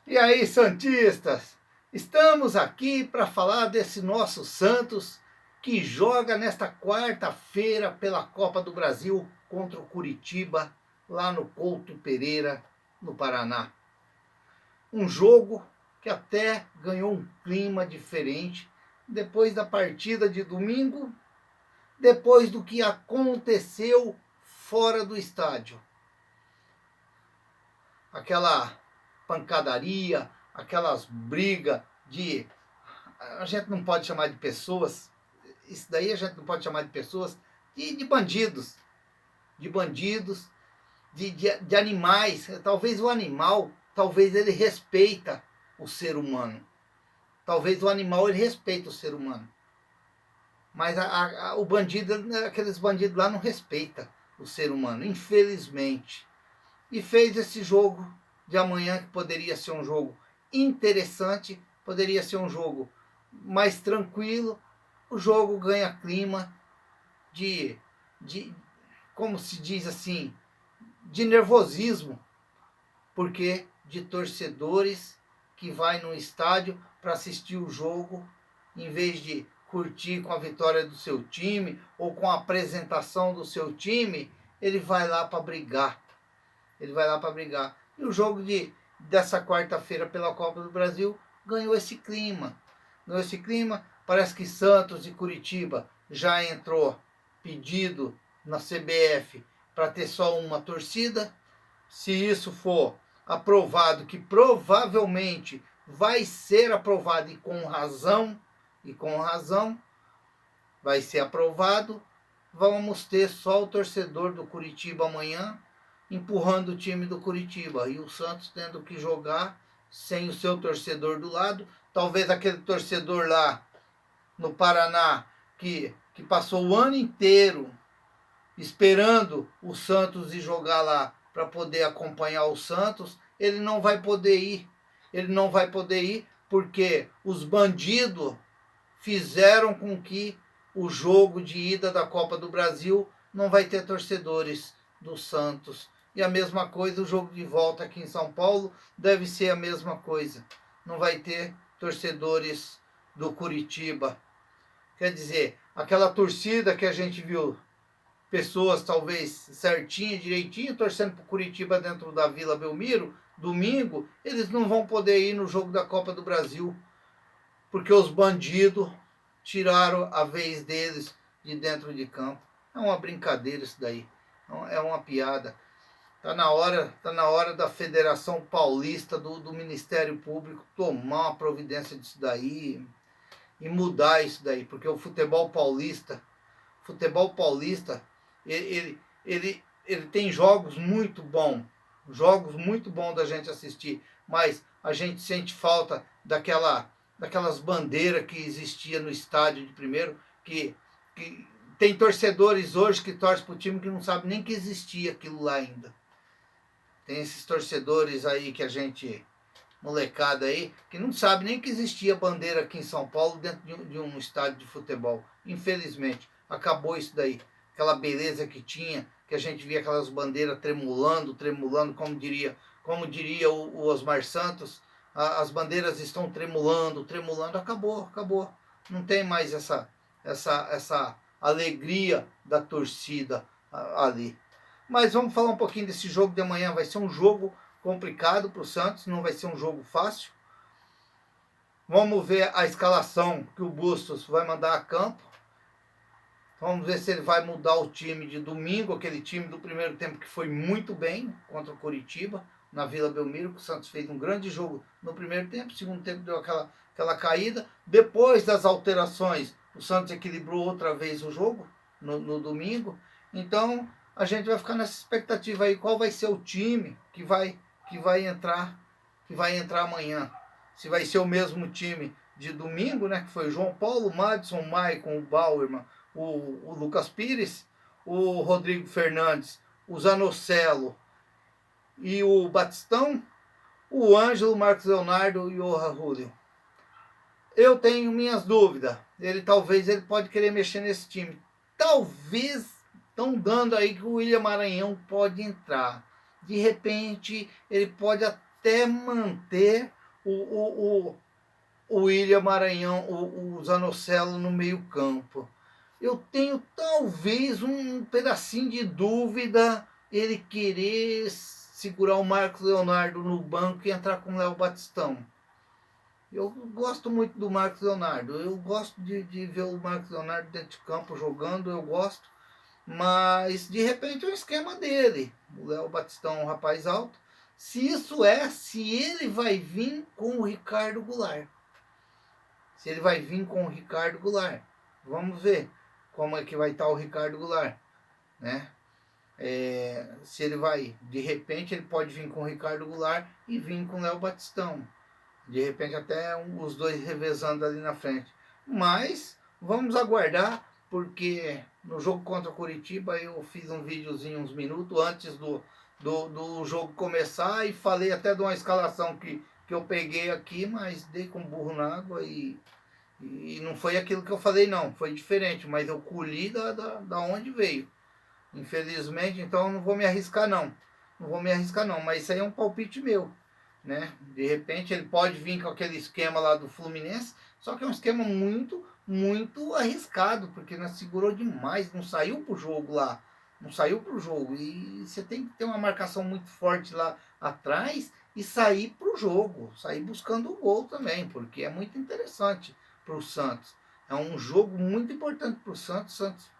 E aí, santistas? Estamos aqui para falar desse nosso Santos que joga nesta quarta-feira pela Copa do Brasil contra o Curitiba, lá no Couto Pereira, no Paraná. Um jogo que até ganhou um clima diferente depois da partida de domingo, depois do que aconteceu fora do estádio. Aquela pancadaria, aquelas brigas de... A gente não pode chamar de pessoas, isso daí a gente não pode chamar de pessoas, de bandidos, de animais. Talvez o animal, talvez ele respeita o ser humano. Talvez o animal ele respeita o ser humano. Mas o bandido, aqueles bandidos lá não respeitam o ser humano, infelizmente. E fez esse jogo de amanhã, que poderia ser um jogo interessante, poderia ser um jogo mais tranquilo. O jogo ganha clima de como se diz assim, de nervosismo, porque de torcedores que vai no estádio para assistir o jogo, em vez de curtir com a vitória do seu time ou com a apresentação do seu time, ele vai lá para brigar. Ele vai lá para brigar. E o jogo dessa quarta-feira pela Copa do Brasil ganhou esse clima. Ganhou esse clima. Parece que Santos e Curitiba já entrou pedido na CBF para ter só uma torcida. Se isso for aprovado, que provavelmente vai ser aprovado e com razão, vai ser aprovado, vamos ter só o torcedor do Curitiba amanhã empurrando o time do Curitiba e o Santos tendo que jogar sem o seu torcedor do lado. Talvez aquele torcedor lá no Paraná que passou o ano inteiro esperando o Santos ir jogar lá para poder acompanhar o Santos, ele não vai poder ir. Ele não vai poder ir porque os bandidos fizeram com que o jogo de ida da Copa do Brasil não vai ter torcedores do Santos. E a mesma coisa, o jogo de volta aqui em São Paulo deve ser a mesma coisa. Não vai ter torcedores do Curitiba. Quer dizer, aquela torcida que a gente viu, pessoas talvez certinho, direitinho, torcendo para o Curitiba dentro da Vila Belmiro, domingo, eles não vão poder ir no jogo da Copa do Brasil, porque os bandidos tiraram a vez deles de dentro de campo. É uma brincadeira isso daí, é uma piada. Tá na hora da Federação Paulista, do Ministério Público, tomar uma providência disso daí e mudar isso daí, porque o futebol paulista, ele tem jogos muito bons da gente assistir, mas a gente sente falta daquelas bandeiras que existia no estádio de primeiro, que tem torcedores hoje que torcem pro time que não sabe nem que existia aquilo lá ainda. Tem esses torcedores aí que a gente, molecada aí, que não sabe nem que existia bandeira aqui em São Paulo dentro de um estádio de futebol. Infelizmente, acabou isso daí. Aquela beleza que tinha, que a gente via aquelas bandeiras tremulando, como diria o Osmar Santos, as bandeiras estão tremulando, acabou. Não tem mais essa alegria da torcida ali. Mas vamos falar um pouquinho desse jogo de amanhã. Vai ser um jogo complicado para o Santos, não vai ser um jogo fácil. Vamos ver a escalação que o Bustos vai mandar a campo. Vamos ver se ele vai mudar o time de domingo, aquele time do primeiro tempo que foi muito bem contra o Curitiba, na Vila Belmiro, que o Santos fez um grande jogo no primeiro tempo, segundo tempo deu aquela caída. Depois das alterações, o Santos equilibrou outra vez o jogo no domingo. Então, a gente vai ficar nessa expectativa aí, qual vai ser o time que vai entrar amanhã. Se vai ser o mesmo time de domingo, né, que foi João Paulo, Madison, Maicon, o Bauerman, o Lucas Pires, o Rodrigo Fernandes, o Zanocelo e o Batistão, o Ângelo, Marcos Leonardo e o Julio. Eu tenho minhas dúvidas. Talvez ele pode querer mexer nesse time. Talvez estão dando aí que o William Maranhão pode entrar. De repente, ele pode até manter o William Maranhão, o Zanocelo no meio campo. Eu tenho talvez um pedacinho de dúvida ele querer segurar o Marcos Leonardo no banco e entrar com o Léo Batistão. Eu gosto muito do Marcos Leonardo, eu gosto de ver o Marcos Leonardo dentro de campo jogando, eu gosto, mas de repente é um esquema dele. O Léo Batistão é um rapaz alto. Se ele vai vir com o Ricardo Goulart. Se ele vai vir com o Ricardo Goulart. Vamos ver como é que vai estar o Ricardo Goulart, né? Se ele vai, de repente ele pode vir com o Ricardo Goulart e vir com o Léo Batistão. De repente até os dois revezando ali na frente. Mas vamos aguardar, porque no jogo contra o Curitiba eu fiz um videozinho uns minutos antes do jogo começar e falei até de uma escalação que eu peguei aqui, mas dei com burro na água e não foi aquilo que eu falei não, foi diferente, mas eu colhi da onde veio. Infelizmente, então eu não vou me arriscar não. Não vou me arriscar não, mas isso aí é um palpite meu, né? De repente ele pode vir com aquele esquema lá do Fluminense, só que é um esquema muito arriscado, porque não segurou demais, não saiu pro jogo lá, não saiu pro jogo, e você tem que ter uma marcação muito forte lá atrás e sair pro jogo, sair buscando o gol também, porque é muito interessante pro Santos, é um jogo muito importante pro Santos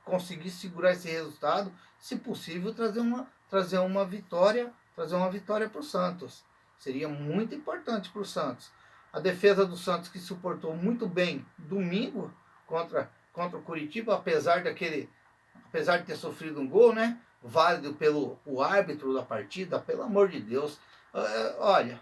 conseguir segurar esse resultado, se possível trazer uma vitória para o Santos. Seria muito importante para o Santos. A defesa do Santos, que suportou muito bem domingo contra o Curitiba, apesar de ter sofrido um gol, né? Válido pelo árbitro da partida, pelo amor de Deus. Olha,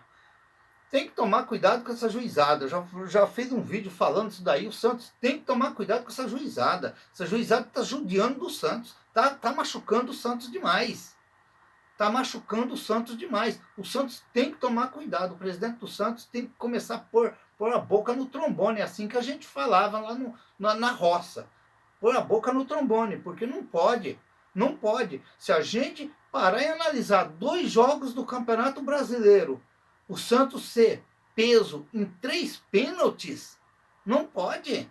tem que tomar cuidado com essa juizada. Eu já fiz um vídeo falando isso daí. O Santos tem que tomar cuidado com essa juizada. Essa juizada está judiando do Santos. Tá machucando o Santos demais. Está machucando o Santos demais. O Santos tem que tomar cuidado. O presidente do Santos tem que começar a pôr a boca no trombone. É assim que a gente falava lá na roça. Pôr a boca no trombone. Porque não pode. Não pode. Se a gente parar e analisar 2 jogos do Campeonato Brasileiro, o Santos ser peso em 3 pênaltis, não pode.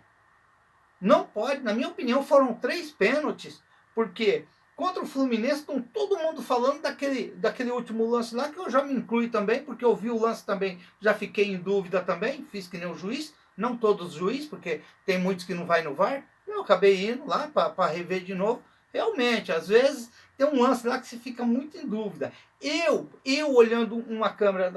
Não pode. Na minha opinião, foram 3 pênaltis. Porque contra o Fluminense, estão todo mundo falando daquele último lance lá, que eu já me incluí também, porque eu vi o lance também, já fiquei em dúvida também, fiz que nem o juiz, não todos os juízes, porque tem muitos que não vai no VAR, eu acabei indo lá para rever de novo. Realmente, às vezes tem um lance lá que você fica muito em dúvida. Eu olhando uma câmera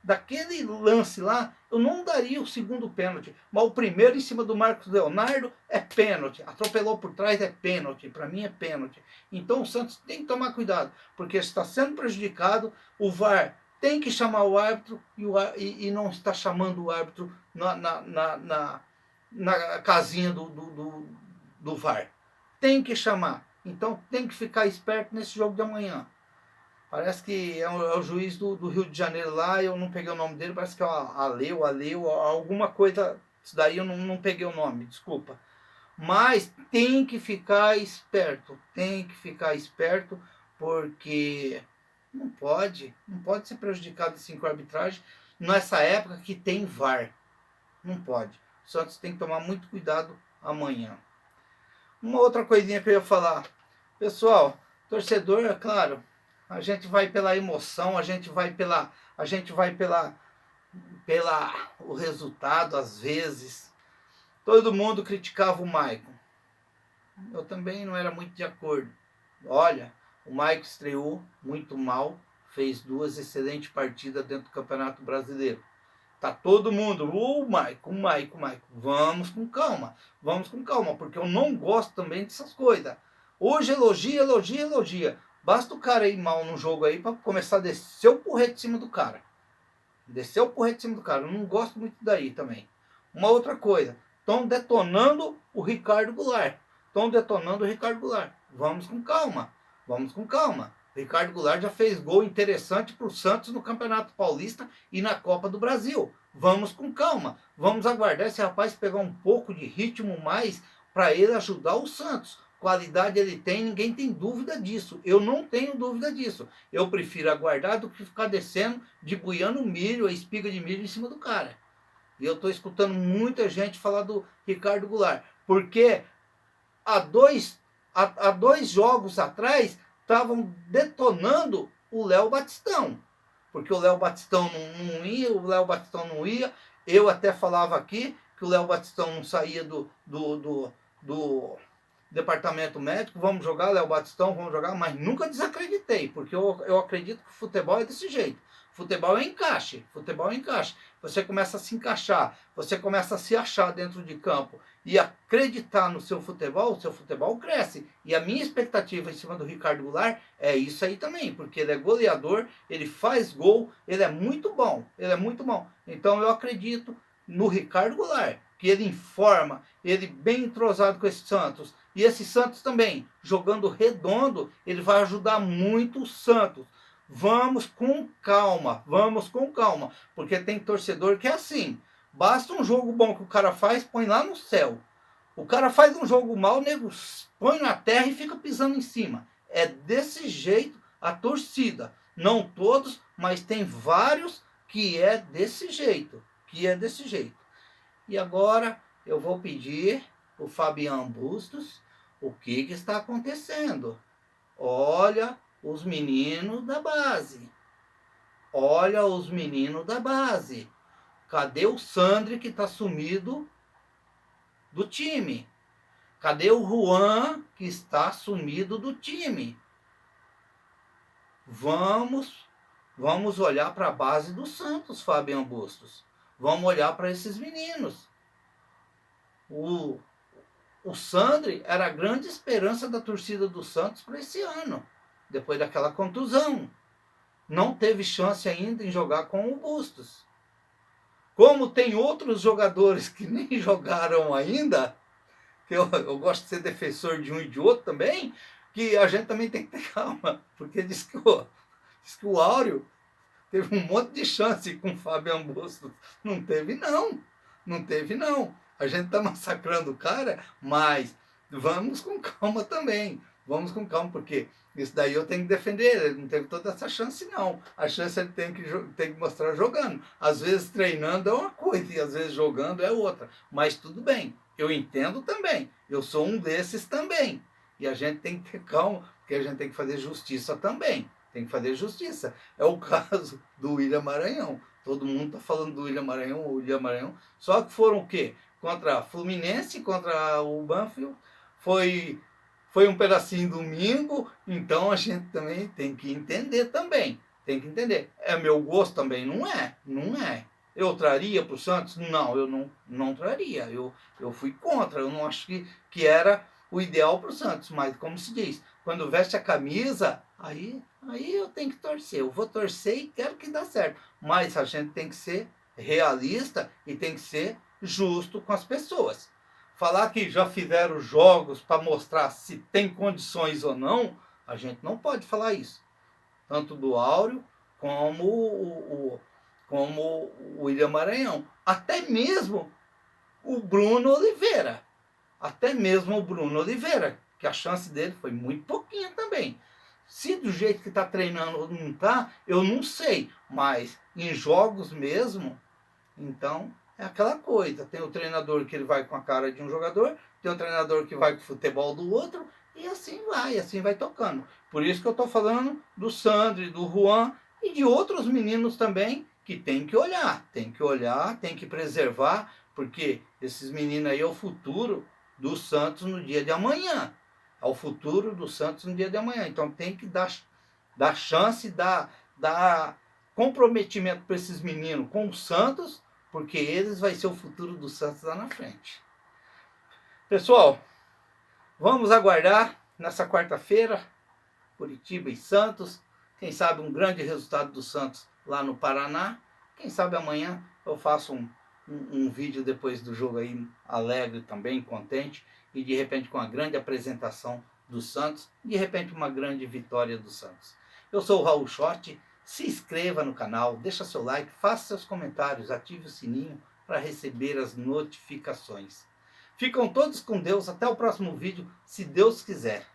daquele lance lá, eu não daria o segundo pênalti. Mas o primeiro em cima do Marcos Leonardo é pênalti. Atropelou por trás é pênalti. Para mim é pênalti. Então o Santos tem que tomar cuidado, porque está sendo prejudicado. O VAR tem que chamar o árbitro e não está chamando o árbitro na casinha do VAR. Tem que chamar. Então tem que ficar esperto nesse jogo de amanhã. Parece que é o juiz do Rio de Janeiro lá, eu não peguei o nome dele, parece que é o Aleu, alguma coisa, isso daí eu não peguei o nome, desculpa. Mas tem que ficar esperto, porque não pode ser prejudicado assim com a arbitragem nessa época que tem VAR. Não pode. O Santos tem que tomar muito cuidado amanhã. Uma outra coisinha que eu ia falar. Pessoal, torcedor, é claro, a gente vai pela emoção, a gente vai pela o resultado às vezes. Todo mundo criticava o Maicon. Eu também não era muito de acordo. Olha, o Maicon estreou muito mal, fez 2 excelentes partidas dentro do Campeonato Brasileiro. Tá todo mundo, Maicon. Vamos com calma, porque eu não gosto também dessas coisas. Hoje elogia. Basta o cara ir mal no jogo aí para começar a descer o porrete em cima do cara. Eu não gosto muito daí também. Uma outra coisa, estão detonando o Ricardo Goulart. Vamos com calma. Ricardo Goulart já fez gol interessante para o Santos no Campeonato Paulista e na Copa do Brasil. Vamos com calma. Vamos aguardar esse rapaz pegar um pouco de ritmo mais para ele ajudar o Santos. Qualidade ele tem, ninguém tem dúvida disso. Eu não tenho dúvida disso. Eu prefiro aguardar do que ficar descendo, debuiando milho, a espiga de milho em cima do cara. E eu estou escutando muita gente falar do Ricardo Goulart. Porque há dois jogos atrás estavam detonando o Léo Batistão. Porque o Léo Batistão não ia, o Léo Batistão não ia. Eu até falava aqui que o Léo Batistão não saía do departamento médico, vamos jogar, Léo Batistão, vamos jogar, mas nunca desacreditei, porque eu acredito que o futebol é desse jeito. Futebol é encaixe, futebol é encaixe. Você começa a se encaixar, você começa a se achar dentro de campo e acreditar no seu futebol, o seu futebol cresce. E a minha expectativa em cima do Ricardo Goulart é isso aí também, porque ele é goleador, ele faz gol, ele é muito bom, ele é muito bom. Então eu acredito no Ricardo Goulart, que ele informa, ele bem entrosado com esse Santos. E esse Santos também, jogando redondo, ele vai ajudar muito o Santos. Vamos com calma, porque tem torcedor que é assim. Basta um jogo bom que o cara faz, põe lá no céu. O cara faz um jogo mal, o nego põe na terra e fica pisando em cima. É desse jeito a torcida. Não todos, mas tem vários que é desse jeito. E agora eu vou pedir o Fabian Bustos o que está acontecendo. Olha os meninos da base. Olha os meninos da base. Cadê o Sandri que está sumido do time? Cadê o Juan que está sumido do time? Vamos olhar para a base do Santos, Fabian Bustos. Vamos olhar para esses meninos. O Sandri era a grande esperança da torcida do Santos para esse ano, depois daquela contusão. Não teve chance ainda em jogar com o Bustos. Como tem outros jogadores que nem jogaram ainda, que eu gosto de ser defensor de um e de outro também, que a gente também tem que ter calma, porque diz que o Áureo teve um monte de chance com o Fabian Bustos. Não teve não. A gente está massacrando o cara, mas vamos com calma também. Vamos com calma, porque isso daí eu tenho que defender. Ele não teve toda essa chance, não. A chance ele tem que mostrar jogando. Às vezes treinando é uma coisa e às vezes jogando é outra. Mas tudo bem, eu entendo também. Eu sou um desses também. E a gente tem que ter calma, porque a gente tem que fazer justiça também. Tem que fazer justiça. É o caso do William Maranhão. Todo mundo está falando do William Maranhão. Só que foram o quê? Contra a Fluminense, contra o Banfield. Foi um pedacinho domingo, então a gente também tem que entender também. Tem que entender. É meu gosto também? Não é. Eu traria para o Santos? Não, eu não traria. Eu fui contra. Eu não acho que era o ideal para o Santos. Mas, como se diz, quando veste a camisa, aí eu tenho que torcer. Eu vou torcer e quero que dê certo. Mas a gente tem que ser realista e tem que ser justo com as pessoas. Falar que já fizeram jogos para mostrar se tem condições ou não, a gente não pode falar isso. Tanto do Áureo como o William Maranhão. Até mesmo o Bruno Oliveira. Que a chance dele foi muito pouquinha também. Se do jeito que está treinando ou não está, eu não sei. Mas em jogos mesmo, então é aquela coisa. Tem o treinador que ele vai com a cara de um jogador, tem o treinador que vai com o futebol do outro, e assim vai tocando. Por isso que eu estou falando do Sandri, do Juan e de outros meninos também que tem que olhar, tem que preservar, porque esses meninos aí é o futuro do Santos no dia de amanhã. É o futuro do Santos no dia de amanhã. Então tem que dar chance, dar comprometimento para esses meninos com o Santos, porque eles vai ser o futuro do Santos lá na frente. Pessoal, vamos aguardar nessa quarta-feira, Curitiba e Santos. Quem sabe um grande resultado do Santos lá no Paraná. Quem sabe amanhã eu faço um vídeo depois do jogo aí, alegre também, contente, e de repente com a grande apresentação do Santos, de repente uma grande vitória do Santos. Eu sou o Raul Short. Se inscreva no canal, deixa seu like, faça seus comentários, ative o sininho para receber as notificações. Ficam todos com Deus. Até o próximo vídeo, se Deus quiser.